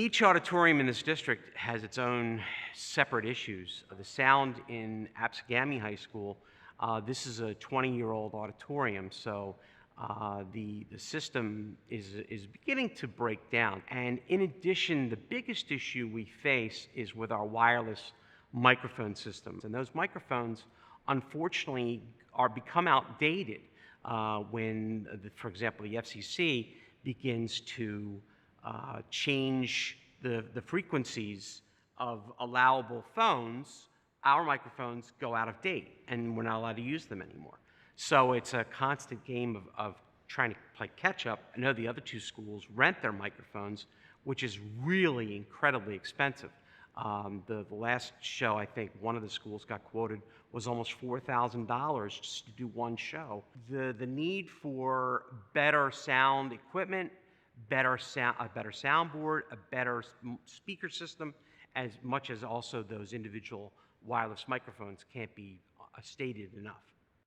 Each auditorium in this district has its own separate issues. The sound in Absegami High School, this is a 20-year-old auditorium, so the system is beginning to break down. And in addition, the biggest issue we face is with our wireless microphone systems. And those microphones, unfortunately, become outdated when, for example, the FCC begins to change the frequencies of allowable phones. Our microphones go out of date, and we're not allowed to use them anymore. So it's a constant game of trying to play catch up. I know the other two schools rent their microphones, which is really incredibly expensive. The last show, I think one of the schools got quoted, was almost $4,000 just to do one show. The need for better sound equipment, a better soundboard, a better speaker system, as much as also those individual wireless microphones can't be stated enough.